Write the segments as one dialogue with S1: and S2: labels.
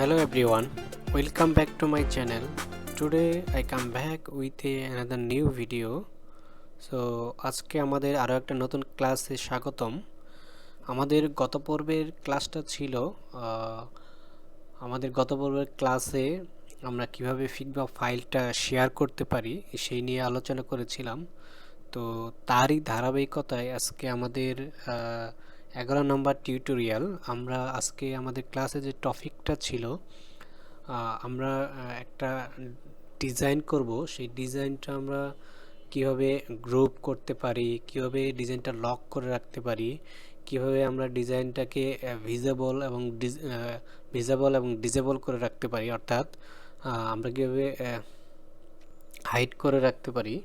S1: Hello everyone, welcome back to my channel. Today I come back with another new video. So আজকে আমাদের আরো একটা নতুন ক্লাসে স্বাগতম। আমাদের গত পর্বের ক্লাসটা ছিল আমাদের গত পর্বের ক্লাসে আমরা কিভাবে ফিগমা ফাইলটা শেয়ার করতে পারি সেই নিয়ে আলোচনা করেছিলাম। তো তারই ধারাবাহিকতায় আজকে আমাদের 11 নম্বর টিউটোরিয়াল। আমরা আজকে আমাদের ক্লাসে যে টপিকটা ছিল আমরা একটা ডিজাইন করব, সেই ডিজাইনটা আমরা কিভাবে গ্রুপ করতে পারি, কিভাবে ডিজাইনটা লক করে রাখতে পারি, কিভাবে আমরা ডিজাইনটাকে ভিজিবল এবং ডিসেবল করে রাখতে পারি, অর্থাৎ আমরা কিভাবে হাইড করে রাখতে পারি।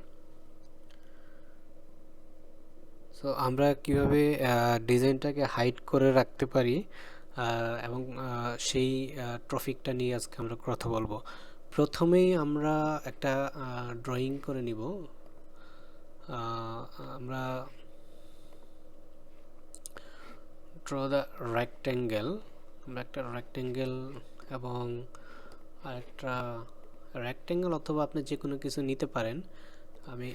S1: সো আমরা কিভাবে ডিজাইনটাকে হাইড করে রাখতে পারি এবং সেই টপিকটা নিয়ে আজকে আমরা কথা বলবো। প্রথমেই আমরা একটা ড্রয়িং করে নিব। আমরা ড্র দ্য রেক্ট্যাঙ্গেল, আমরা একটা রেক্ট্যাঙ্গেল এবং আরেকটা রেক্ট্যাঙ্গেল অথবা আপনি যে কোনো কিছু নিতে পারেন। আমি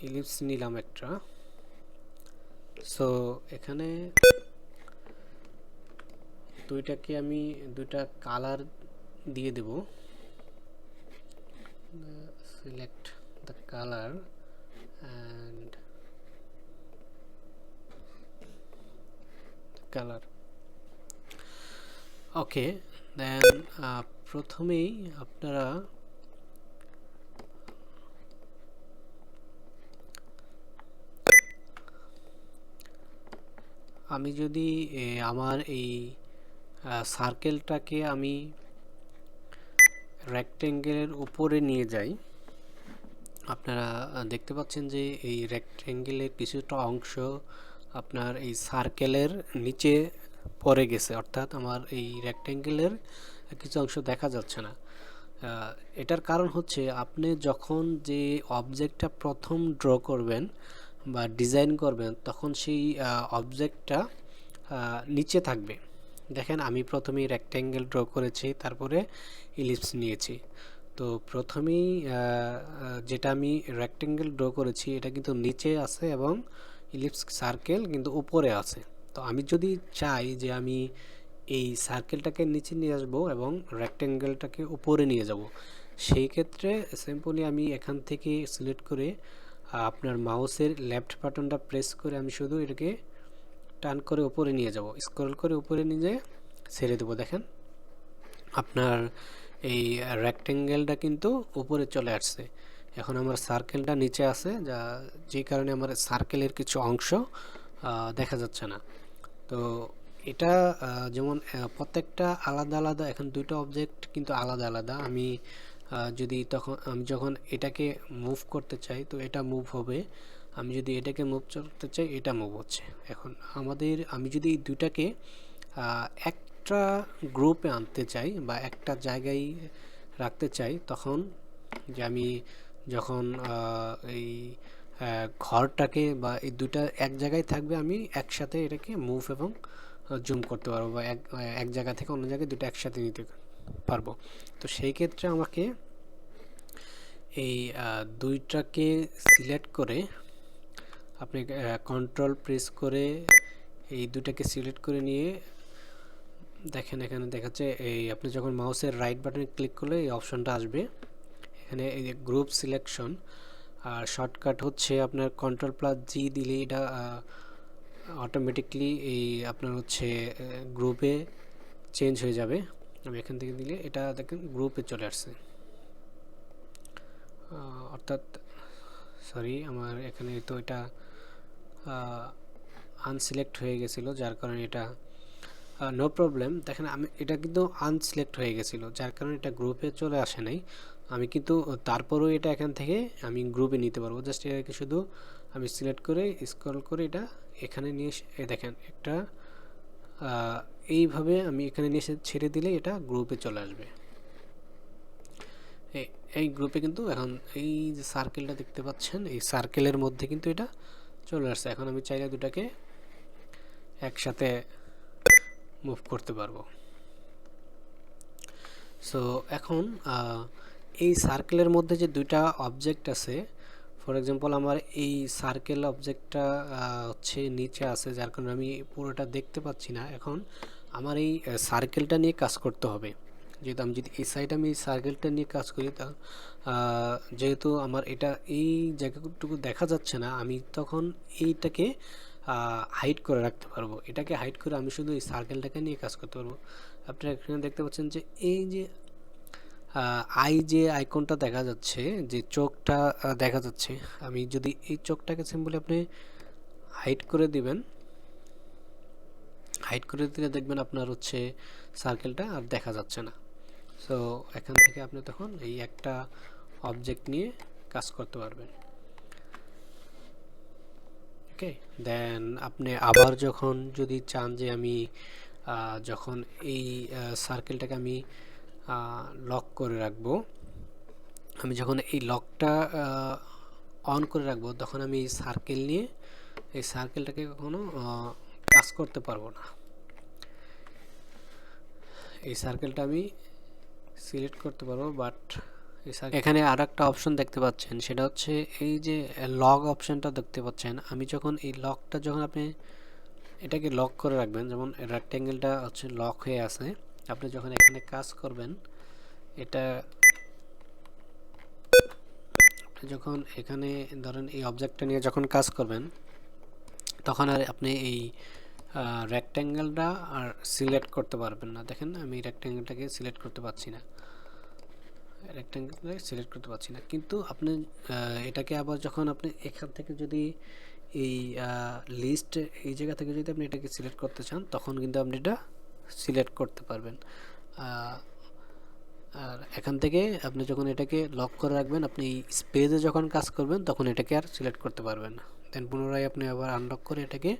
S1: ইলিপস নিলাম একটা। সো এখানে দুইটাকে আমি দুইটা কালার দিয়ে দেব। Select the colour and color. Okay, then প্রথমেই আপনারা আমি যদি আমার এই সার্কেলটাকে আমি রেক্ট্যাঙ্গেলের উপরে নিয়ে যাই, আপনারা দেখতে পাচ্ছেন যে এই রেক্ট্যাঙ্গেলের কিছুটা অংশ আপনার এই সার্কেলের নিচে পড়ে গেছে, অর্থাৎ আমার এই রেক্ট্যাঙ্গেলের কিছু অংশ দেখা যাচ্ছে না। এটার কারণ হচ্ছে আপনি যখন যে অবজেক্টটা প্রথম ড্র করবেন বা ডিজাইন করবেন তখন সেই অবজেক্টটা নিচে থাকবে। দেখেন আমি প্রথমেই রেক্ট্যাঙ্গেল ড্র করেছি, তারপরে ইলিপস নিয়েছি। তো প্রথমেই যেটা আমি রেক্ট্যাঙ্গেল ড্র করেছি এটা কিন্তু নিচে আছে এবং ইলিপস সার্কেল কিন্তু উপরে আছে। তো আমি যদি চাই যে আমি এই সার্কেলটাকে নিচে নিয়ে আসবো এবং রেক্ট্যাঙ্গেলটাকে উপরে নিয়ে যাব, সেই ক্ষেত্রে সিম্পলি আমি এখান থেকে সিলেক্ট করে আপনার মাউসের লেফট বাটনটা প্রেস করে আমি শুধু এটাকে টান করে উপরে নিয়ে যাব, স্ক্রল করে উপরে নিয়ে ছেড়ে দেবো। দেখেন আপনার এই রেক্ট্যাঙ্গেলটা কিন্তু উপরে চলে আসছে। এখন আমার সার্কেলটা নিচে আছে, যে কারণে আমার সার্কেলের কিছু অংশ দেখা যাচ্ছে না। তো এটা যেমন প্রত্যেকটা আলাদা আলাদা, এখন দুটো অবজেক্ট কিন্তু আলাদা আলাদা। আমি যখন এটাকে মুভ করতে চাই তো এটা মুভ হবে, আমি যদি এটাকে মুভ করতে চাই এটা মুভ হচ্ছে। এখন আমি যদি এই দুইটাকে একটা গ্রুপে আনতে চাই বা একটা জায়গায় রাখতে চাই, তখন যে আমি যখন এই ঘরটাকে বা এই দুইটা এক জায়গায় থাকবে, আমি একসাথে এটাকে মুভ এবং জুম করতে পারবো বা এক জায়গা থেকে অন্য জায়গায় দুটো একসাথে নিতে পারবো। তো সেই ক্ষেত্রে আমাকে এই দুইটাকে সিলেক্ট করে আপনি কন্ট্রোল প্রেস করে এই দুটাকে সিলেক্ট করে নিয়ে দেখেন এখানে দেখাচ্ছে এই আপনি যখন মাউসের রাইট বাটনে ক্লিক করলে এই অপশনটা আসবে। এখানে এই যে গ্রুপ সিলেকশন, আর শর্টকাট হচ্ছে আপনার কন্ট্রোল প্লাস জি দিলে এটা অটোমেটিকলি এই আপনার হচ্ছে গ্রুপে চেঞ্জ হয়ে যাবে। আমি এখান থেকে দিলে এটা দেখেন গ্রুপে চলে আসছে, অর্থাৎ সরি আমার এখানে তো এটা আনসিলেক্ট হয়ে গেছিলো, যার কারণে এটা নো প্রবলেম। দেখেন আমি এটা কিন্তু আনসিলেক্ট হয়ে গেছিলো, যার কারণে এটা গ্রুপে চলে আসে নাই। আমি কিন্তু তারপরেও এটা এখান থেকে আমি গ্রুপে নিতে পারবো। জাস্ট এটাকে শুধু আমি সিলেক্ট করে স্ক্রল করে এটা এখানে নিয়ে দেখেন একটা এইভাবে আমি এখানে নিয়ে ছেড়ে দিলে এটা গ্রুপে চলে আসবে। এই গ্রুপে কিন্তু এখন এই যে সার্কেলটা দেখতে পাচ্ছেন, এই সার্কেলের মধ্যে কিন্তু এটা চলে আসছে। এখন আমি চাইলে দুটাকে একসাথে মুভ করতে পারবো। সো এখন এই সার্কেলের মধ্যে যে দুইটা অবজেক্ট আছে, ফর এক্সাম্পল আমার এই সার্কেল অবজেক্টটা হচ্ছে নিচে আছে, যার কারণে আমি পুরোটা দেখতে পাচ্ছি না। এখন আমার এই সার্কেলটা নিয়ে কাজ করতে হবে। যেহেতু আমি যদি এই সাইডে আমি এই সার্কেলটা নিয়ে কাজ করি, তা যেহেতু আমার এটা এই জায়গাটুকু দেখা যাচ্ছে না, আমি তখন এইটাকে হাইড করে রাখতে পারবো। এটাকে হাইড করে আমি শুধু এই সার্কেলটাকে নিয়ে কাজ করতে পারবো। আপনারা এখানে দেখতে পাচ্ছেন যে এই যে যে আইকনটা দেখা যাচ্ছে, যে চোখটা দেখা যাচ্ছে, আমি যদি এই চোখটাকে সিম্পলি আপনি হাইড করে দিবেন, হাইড করে দিলে দেখবেন আপনার হচ্ছে সার্কেলটা আর দেখা যাচ্ছে না। সো এখান থেকে আপনি তখন এই একটা অবজেক্ট নিয়ে কাজ করতে পারবেন। ওকে, দেন আপনি আবার যখন যদি চান যে আমি যখন এই সার্কেলটাকে আমি লক করে রাখবো, আমি যখন এই লকটা অন করে রাখবো, তখন আমি এই সার্কেল নিয়ে এই সার্কেলটাকে কখনো কাজ করতে পারবো না। এই সার্কেলটা আমি সিলেক্ট করতে পারবো, বাট এখানে আর একটা অপশন দেখতে পাচ্ছেন, সেটা হচ্ছে এই যে লক অপশনটা দেখতে পাচ্ছেন। আমি যখন এই লকটা, যখন আপনি এটাকে লক করে রাখবেন, যেমন রেক্ট্যাঙ্গেলটা হচ্ছে লক হয়ে আছে, আপনি যখন এখানে কাজ করবেন, এটা যখন এখানে ধরেন এই অবজেক্টটা নিয়ে যখন কাজ করবেন, তখন আর আপনি এই রেক্ট্যাঙ্গেলটা আর সিলেক্ট করতে পারবেন না। দেখেন আমি রেক্ট্যাঙ্গেলটাকে সিলেক্ট করতে পারছি না, রেক্ট্যাঙ্গেলটাকে সিলেক্ট করতে পারছি না। কিন্তু আপনি এটাকে আবার যখন আপনি এখান থেকে যদি এই লিস্ট এই জায়গা থেকে যদি আপনি এটাকে সিলেক্ট করতে চান, তখন কিন্তু আপনি এটা সিলেক্ট করতে পারবেন। আর এখান থেকে আপনি যখন এটাকে লক করে রাখবেন, আপনি স্পেসে যখন কাজ করবেন, তখন এটাকে আর সিলেক্ট করতে পারবেন না। দেন পুনরায় আপনি আবার আনলক করে এটাকে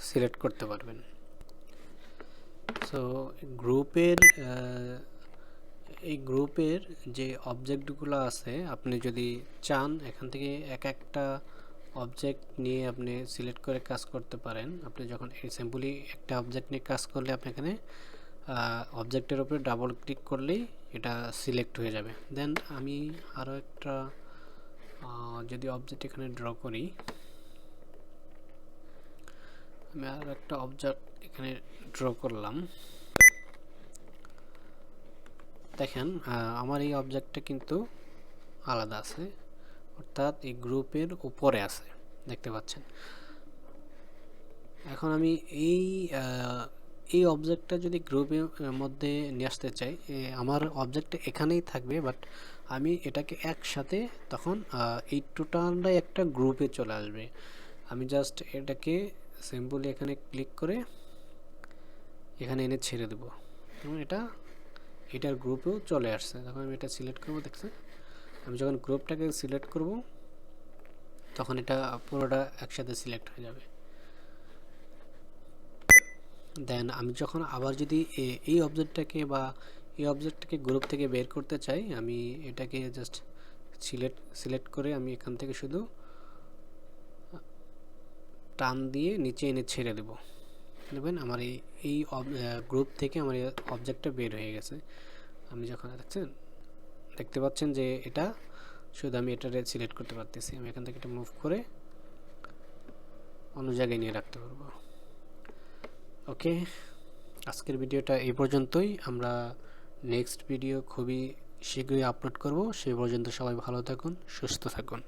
S1: সিলেক্ট করতে পারবেন। সো গ্রুপের এই গ্রুপের যে অবজেক্টগুলো আছে, আপনি যদি চান এখান থেকে এক একটা অবজেক্ট নিয়ে আপনি সিলেক্ট করে কাজ করতে পারেন। আপনি যখন সিম্পলি একটা অবজেক্ট নিয়ে কাজ করলে, আপনি এখানে অবজেক্টের উপরে ডাবল ক্লিক করলেই এটা সিলেক্ট হয়ে যাবে। দেন আমি আরও একটা যদি অবজেক্ট এখানে ড্র করি, আমি আরও একটা অবজেক্ট এখানে ড্র করলাম। দেখেন আমার এই অবজেক্টটা কিন্তু আলাদা আছে, অর্থাৎ এই গ্রুপের উপরে আছে, দেখতে পাচ্ছেন। এখন আমি এই অবজেক্টটা যদি গ্রুপের মধ্যে নিয়ে আসতে চাই, আমার অবজেক্টটা এখানেই থাকবে, বাট আমি এটাকে একসাথে তখন এই টোটালটাই একটা গ্রুপে চলে আসবে। আমি জাস্ট এটাকে সিম্পলি এখানে ক্লিক করে এখানে এনে ছেড়ে দেবো, এবং এটার গ্রুপেও চলে আসছে। তখন আমি এটা সিলেক্ট করবো, দেখছেন আমি যখন গ্রুপটাকে সিলেক্ট করব, তখন এটা পুরোটা একসাথে সিলেক্ট হয়ে যাবে। দেন আমি যখন আবার যদি এই অবজেক্টটাকে বা এই অবজেক্টটাকে গ্রুপ থেকে বের করতে চাই, আমি এটাকে জাস্ট সিলেক্ট করে আমি এখান থেকে শুধু টান দিয়ে নিচে এনে ছেড়ে দেব। দেখবেন আমার এই গ্রুপ থেকে আমার এই অবজেক্টটা বের হয়ে গেছে। আমি যখন দেখতে পাচ্ছেন যে এটা শুধু আমি এটারে সিলেক্ট করতে পারতেছি। আমি এখান থেকে এটা মুভ করে অন্য জায়গায় নিয়ে রাখতে পারবো। ওকে, আজকের ভিডিওটা এই পর্যন্তই। আমরা নেক্সট ভিডিও খুবই শীঘ্রই আপলোড করব। সেই পর্যন্ত সবাই ভালো থাকুন, সুস্থ থাকুন।